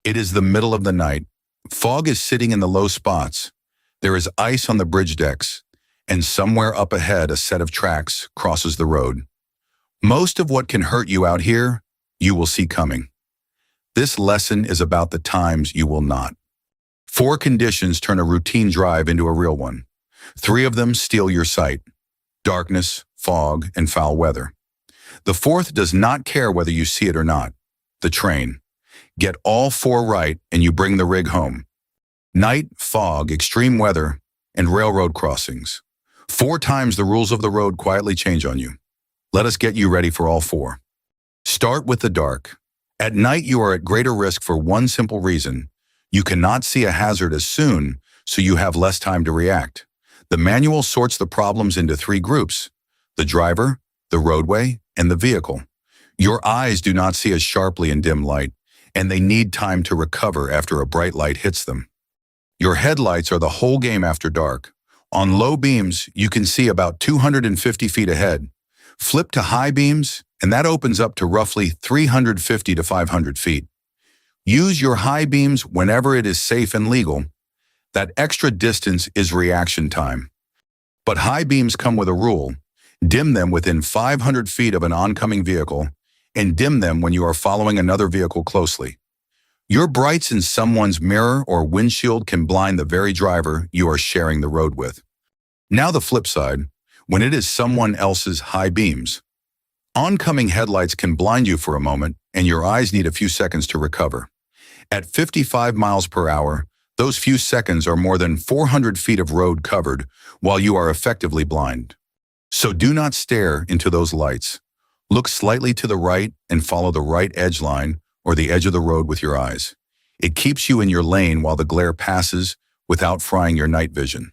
It is the middle of the night. Fog is sitting in the low spots. There is ice on the bridge decks, and somewhere up ahead a set of tracks crosses the road. Most of what can hurt you out here, you will see coming. This lesson is about the times you will not. 4 conditions turn a routine drive into a real one. 3 of them steal your sight: darkness, fog, and foul weather. The 4th does not care whether you see it or not: the train. Get all 4 right and you bring the rig home. Night, fog, extreme weather, and railroad crossings. 4 times the rules of the road quietly change on you. Let us get you ready for all 4. Start with the dark. At night, you are at greater risk for one simple reason: you cannot see a hazard as soon, so you have less time to react. The manual sorts the problems into 3 groups: the driver, the roadway, and the vehicle. Your eyes do not see as sharply in dim light, and they need time to recover after a bright light hits them. Your headlights are the whole game after dark. On low beams, you can see about 250 feet ahead. Flip to high beams, and that opens up to roughly 350 to 500 feet. Use your high beams whenever it is safe and legal. That extra distance is reaction time. But high beams come with a rule: dim them within 500 feet of an oncoming vehicle, and dim them when you are following another vehicle closely. Your brights in someone's mirror or windshield can blind the very driver you are sharing the road with. Now the flip side, when it is someone else's high beams. Oncoming headlights can blind you for a moment, and your eyes need a few seconds to recover. At 55 miles per hour, those few seconds are more than 400 feet of road covered while you are effectively blind. So do not stare into those lights. Look slightly to the right and follow the right edge line or the edge of the road with your eyes. It keeps you in your lane while the glare passes without frying your night vision.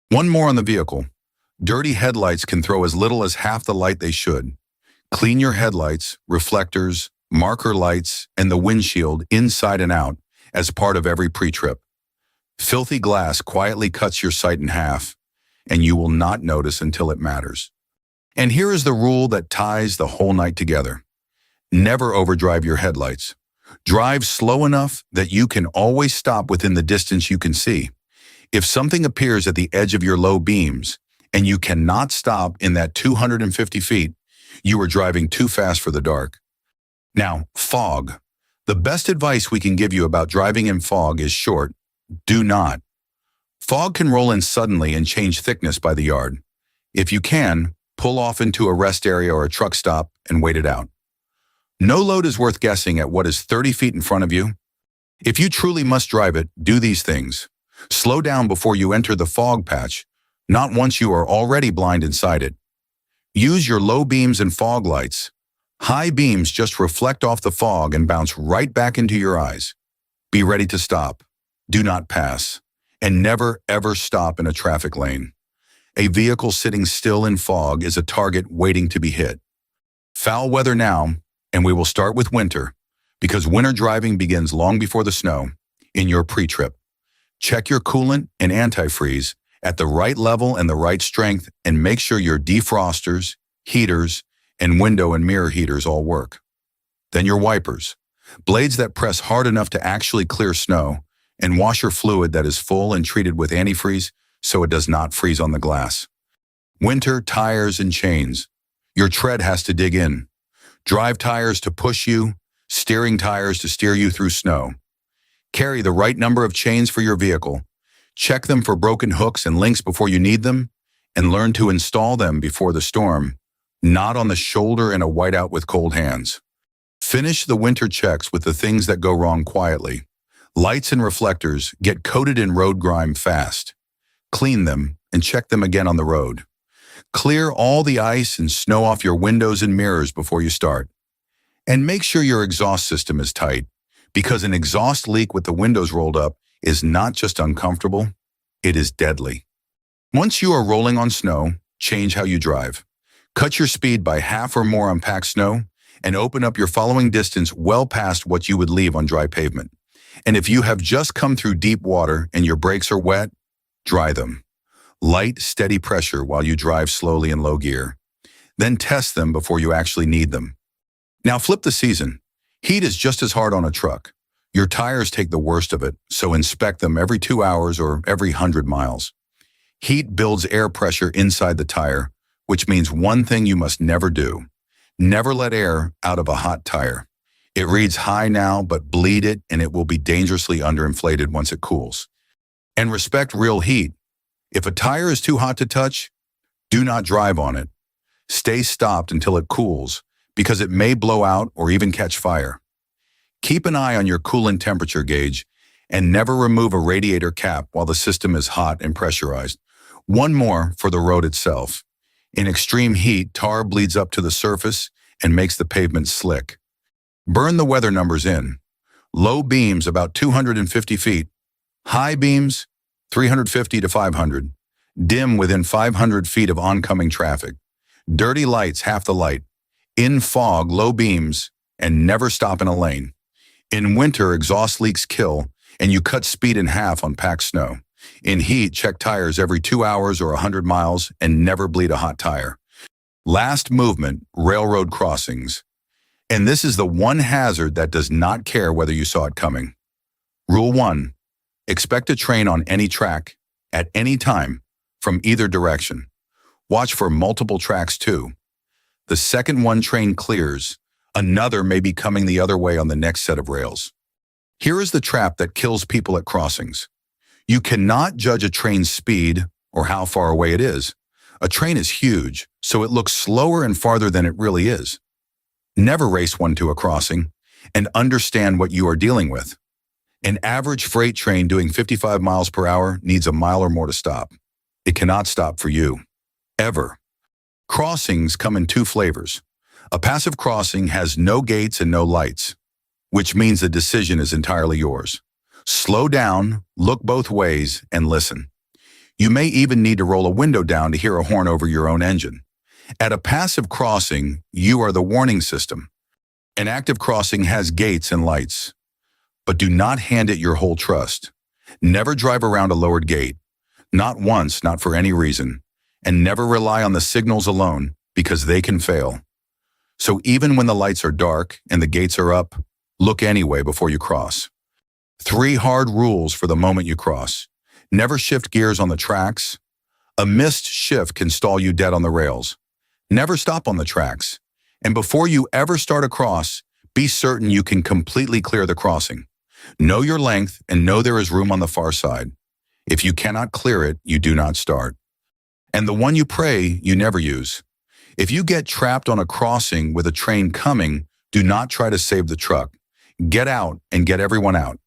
One more on the vehicle. Dirty headlights can throw as little as half the light they should. Clean your headlights, reflectors, marker lights, and the windshield inside and out as part of every pre-trip. Filthy glass quietly cuts your sight in half, and you will not notice until it matters. And here is the rule that ties the whole night together. Never overdrive your headlights. Drive slow enough that you can always stop within the distance you can see. If something appears at the edge of your low beams and you cannot stop in that 250 feet, you are driving too fast for the dark. Now, fog. The best advice we can give you about driving in fog is short: do not. Fog can roll in suddenly and change thickness by the yard. If you can, pull off into a rest area or a truck stop and wait it out. No load is worth guessing at what is 30 feet in front of you. If you truly must drive it, do these things. Slow down before you enter the fog patch, not once you are already blind inside it. Use your low beams and fog lights. High beams just reflect off the fog and bounce right back into your eyes. Be ready to stop. Do not pass. And never, ever stop in a traffic lane. A vehicle sitting still in fog is a target waiting to be hit. Foul weather now, and we will start with winter, because winter driving begins long before the snow, in your pre-trip. Check your coolant and antifreeze at the right level and the right strength, and make sure your defrosters, heaters, and window and mirror heaters all work. Then your wipers, blades that press hard enough to actually clear snow, and washer fluid that is full and treated with antifreeze so it does not freeze on the glass. Winter tires and chains. Your tread has to dig in. Drive tires to push you, steering tires to steer you through snow. Carry the right number of chains for your vehicle. Check them for broken hooks and links before you need them, and learn to install them before the storm, not on the shoulder in a whiteout with cold hands. Finish the winter checks with the things that go wrong quietly. Lights and reflectors get coated in road grime fast. Clean them and check them again on the road. Clear all the ice and snow off your windows and mirrors before you start. And make sure your exhaust system is tight, because an exhaust leak with the windows rolled up is not just uncomfortable, it is deadly. Once you are rolling on snow, change how you drive. Cut your speed by half or more on packed snow, and open up your following distance well past what you would leave on dry pavement. And if you have just come through deep water and your brakes are wet, dry them. Light, steady pressure while you drive slowly in low gear. Then test them before you actually need them. Now flip the season. Heat is just as hard on a truck. Your tires take the worst of it, so inspect them every 2 hours or every 100 miles. Heat builds air pressure inside the tire, which means one thing you must never do. Never let air out of a hot tire. It reads high now, but bleed it and it will be dangerously underinflated once it cools. And respect real heat. If a tire is too hot to touch, do not drive on it. Stay stopped until it cools, because it may blow out or even catch fire. Keep an eye on your coolant temperature gauge and never remove a radiator cap while the system is hot and pressurized. One more for the road itself. In extreme heat, tar bleeds up to the surface and makes the pavement slick. Burn the weather numbers in. Low beams about 250 feet. High beams 350 to 500. Dim within 500 feet of oncoming traffic. Dirty lights half the light. In fog, low beams, and never stop in a lane. In winter, exhaust leaks kill, and you cut speed in half on packed snow. In heat, check tires every 2 hours or 100 miles and never bleed a hot tire. Last movement, railroad crossings. And this is the one hazard that does not care whether you saw it coming. Rule 1. Expect a train on any track, at any time, from either direction. Watch for multiple tracks too. The second one train clears, another may be coming the other way on the next set of rails. Here is the trap that kills people at crossings. You cannot judge a train's speed or how far away it is. A train is huge, so it looks slower and farther than it really is. Never race one to a crossing, and understand what you are dealing with. An average freight train doing 55 miles per hour needs a mile or more to stop. It cannot stop for you. Ever. Crossings come in two flavors. A passive crossing has no gates and no lights, which means the decision is entirely yours. Slow down, look both ways, and listen. You may even need to roll a window down to hear a horn over your own engine. At a passive crossing, you are the warning system. An active crossing has gates and lights. But do not hand it your whole trust. Never drive around a lowered gate. Not once, not for any reason. And never rely on the signals alone, because they can fail. So even when the lights are dark and the gates are up, look anyway before you cross. 3 hard rules for the moment you cross. Never shift gears on the tracks. A missed shift can stall you dead on the rails. Never stop on the tracks. And before you ever start a cross, be certain you can completely clear the crossing. Know your length and know there is room on the far side. If you cannot clear it, you do not start. And the one you pray, you never use. If you get trapped on a crossing with a train coming, do not try to save the truck. Get out and get everyone out.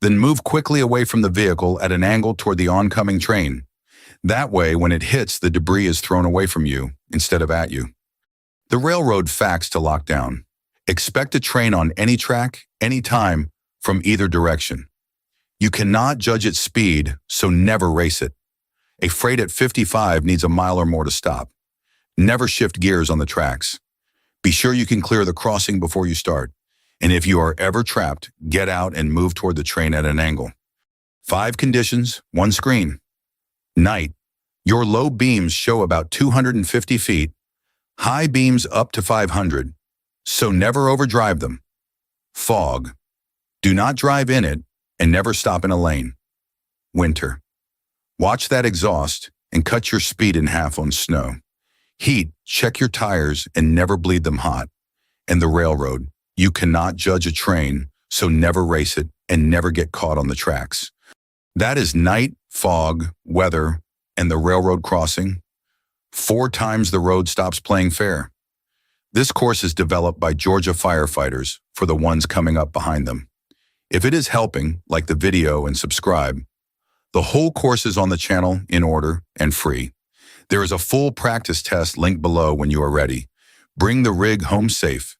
Then move quickly away from the vehicle at an angle toward the oncoming train. That way, when it hits, the debris is thrown away from you instead of at you. The railroad facts to lock down. Expect a train on any track, any time, from either direction. You cannot judge its speed, so never race it. A freight at 55 needs a mile or more to stop. Never shift gears on the tracks. Be sure you can clear the crossing before you start. And if you are ever trapped, get out and move toward the train at an angle. 5 conditions, 1 screen. Night. Your low beams show about 250 feet. High beams up to 500. So never overdrive them. Fog. Do not drive in it and never stop in a lane. Winter. Watch that exhaust and cut your speed in half on snow. Heat. Check your tires and never bleed them hot. And the railroad. You cannot judge a train, so never race it and never get caught on the tracks. That is night, fog, weather, and the railroad crossing. 4 times the road stops playing fair. This course is developed by Georgia firefighters for the ones coming up behind them. If it is helping, like the video and subscribe. The whole course is on the channel in order and free. There is a full practice test linked below when you are ready. Bring the rig home safe.